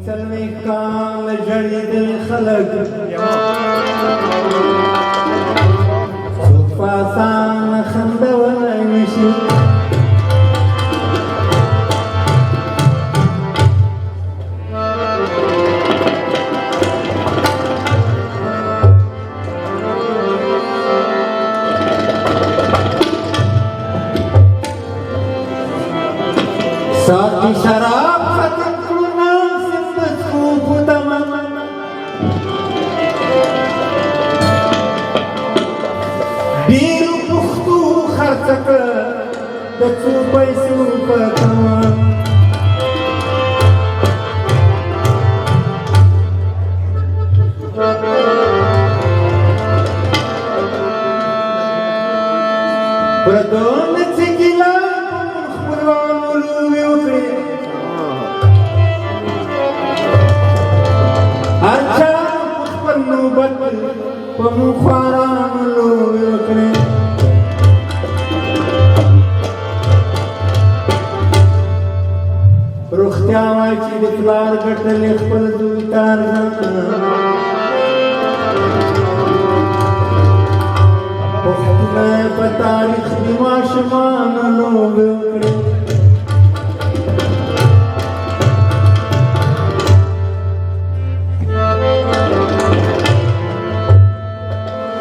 चलने काल जड़ी दिल खलक सुफासान खंदवनिशी साथी शराब बीरू पुख्तू खर्चक दचू पैसू पतमा प्रदोन चिकिला पुरवामुलू विउकरे अच्छा पुष्पन्नु बट पमुखारामुलू विउकरे रुखत्यावाची दिफलार गटले खपल दुतार पुख्तुना पतारिख दिमाशमान लोग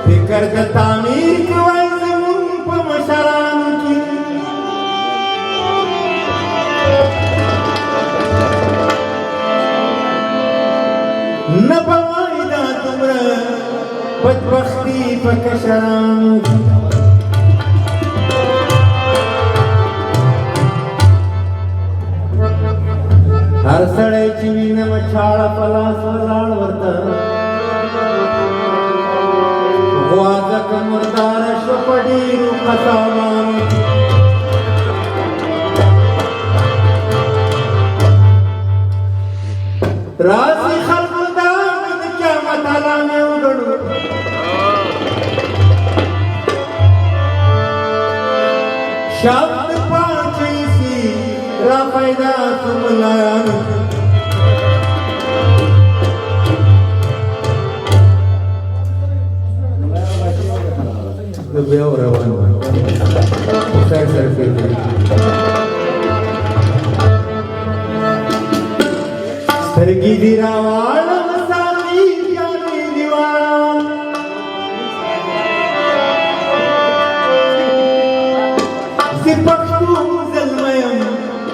फिकर का तामीर की वजन पमशरान की न पवाइदा तुमरा बदबख्ती पकशरान की हर सड़े चिवीन मछाड़ा पलास वलाड़ वर्ता वादक मुर्दार शपड़ी रुखसामान रासी खलकुदा क्या मतला में उड़ू शब्द पाची सी राफैदा तुमलान बेव रवान सर सर के सरगी दिरावाल साली जानी दीवाना सिपख्तू जलमयम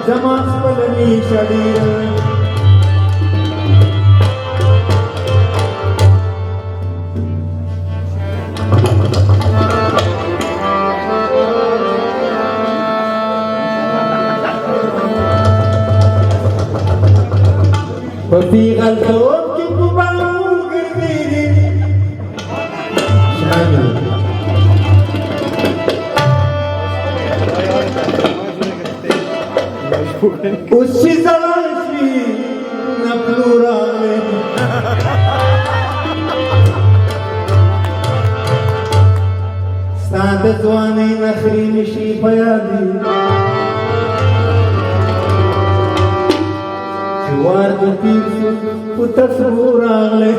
जमास पलनी शरीर وفي غلطوك كبارو قديري شامل وشي زلاشي نبلورا سعادت واني نخري مشي بيادي جوار دو پیسو پتسور آغلے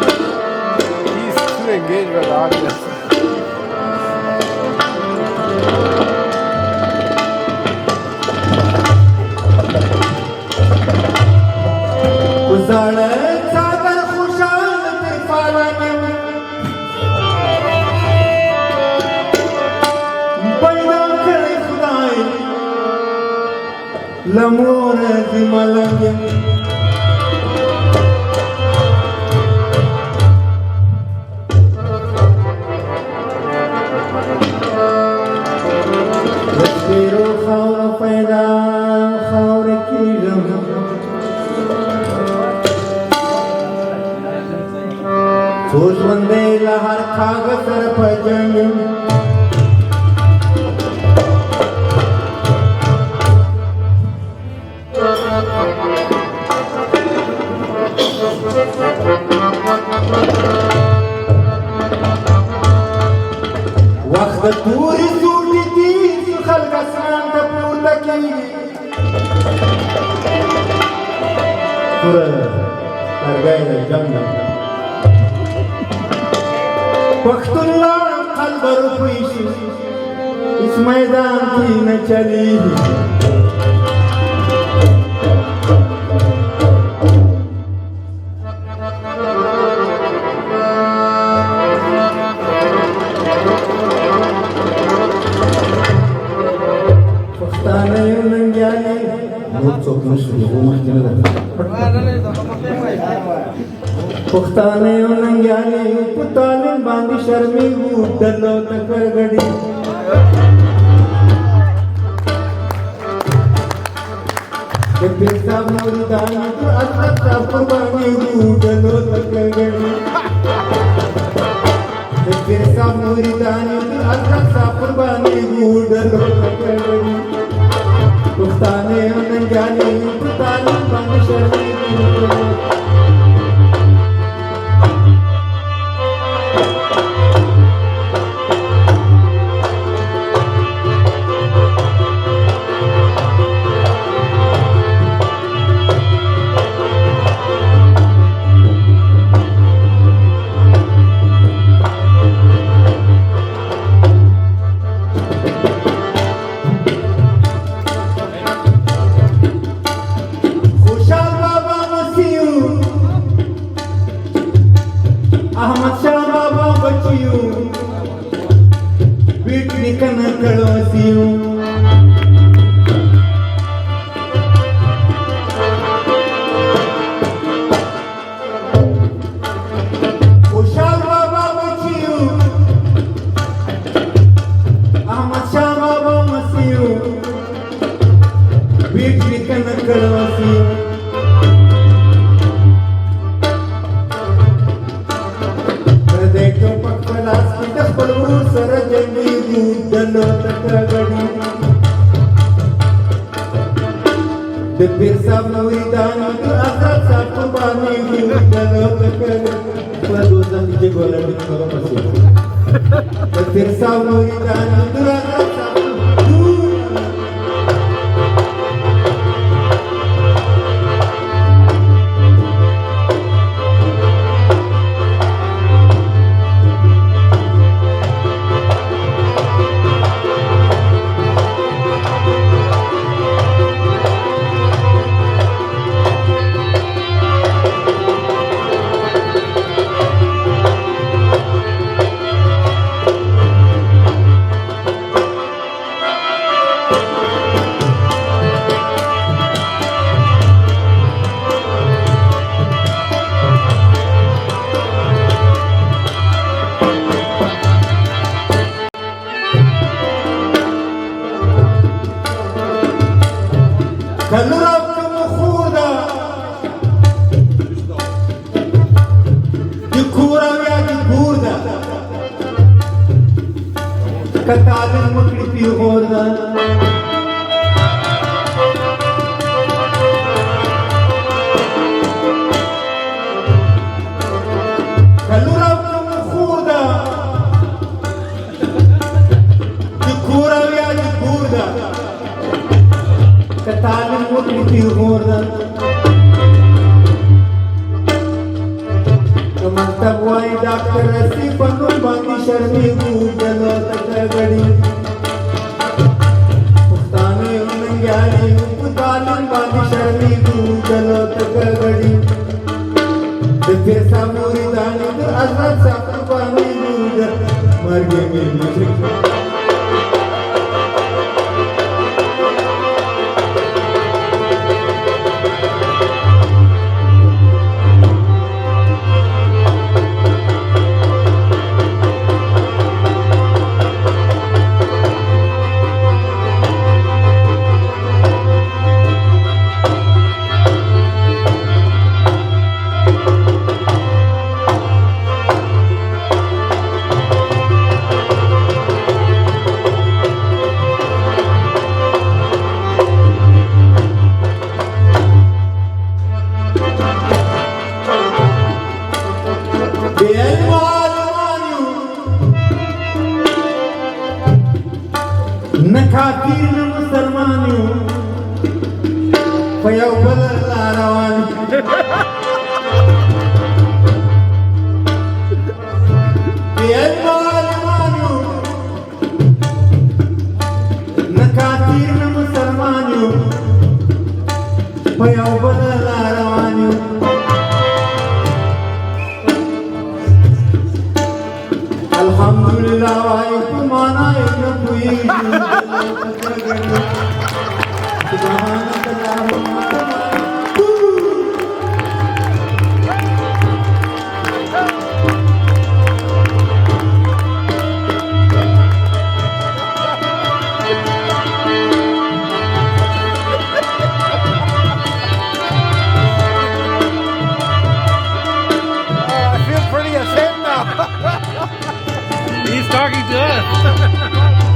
He's too engaged with the audience. उजाड़ सागर खुशाल तिरफालन पैदा करे खुदाई लमोर जिमलंग रस्तेरो खावर पैदा खावर की रंग सोच बंदे लहर खाग sir पजंग وقت توري سوري دي خلق اسمان تبور لكي سورة ترغير الجنة وقت الله قلب رفيش اس ميدان کی نہ چلی پښتانه یو ننګیالي په طالب باندې شرمېږو دلو تکر غړي د پیر صاحب مریدان په حضرت صاحب قربانېږو دلو تکر غړي د پیر صاحب مریدان په حضرت صاحب قربانېږو دلو تکر غړي پښتانه یو ننګیالي په طالب باندې شرمېږو احمد شاه بابا بچیو بیٹ نکن کڑوسیو خوشحال بابا بچیو احمد شاه بابا مسیو بیٹ نکن کڑوسیو سر جنگی دلو تکر گڑی د پیر صاحب مریدان د حضرت صاحب قربانی دلو تکر په دوزن کې ګولډ کړو پسې د پیر صاحب مریدان د حضرت صاحب کلرب مخوردا دی کورا ویا دی ګوردا کتاب مکړی پی ګوردا کلرب مخوردا دی کورا ویا دی ګوردا کتابن وکړي پیر ګوردا مکتب وای ډاکټر رسی په نوم باندې شرمېږو دلو تکر غړي پښتانه یو ننګیالي په طالب باندې شرمېږو دلو تکر غړي د پیر صاحب مریدان د حضرت صاحب قربانېږو مرګ یې مشرک Paya wala larawan Biyan malamanu Nakatir na musalmanu Paya wala larawan Alhamdulillah wa kumana na pui I feel pretty ashamed now. He's talking to us.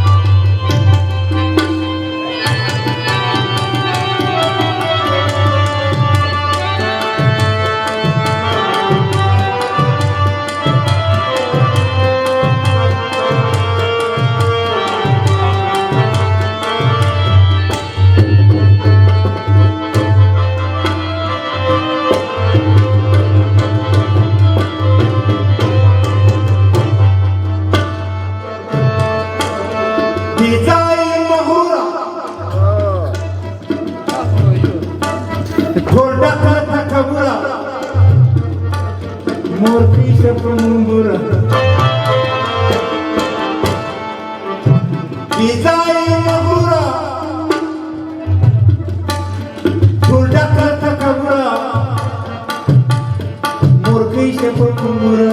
Bizai mahura Thorda kata kabura Murti se pramungura Bizai mahura Thorda kata kabura Murti se pramungura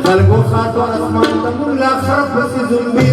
Kalbo khato asman tamul la kharab basi zulmi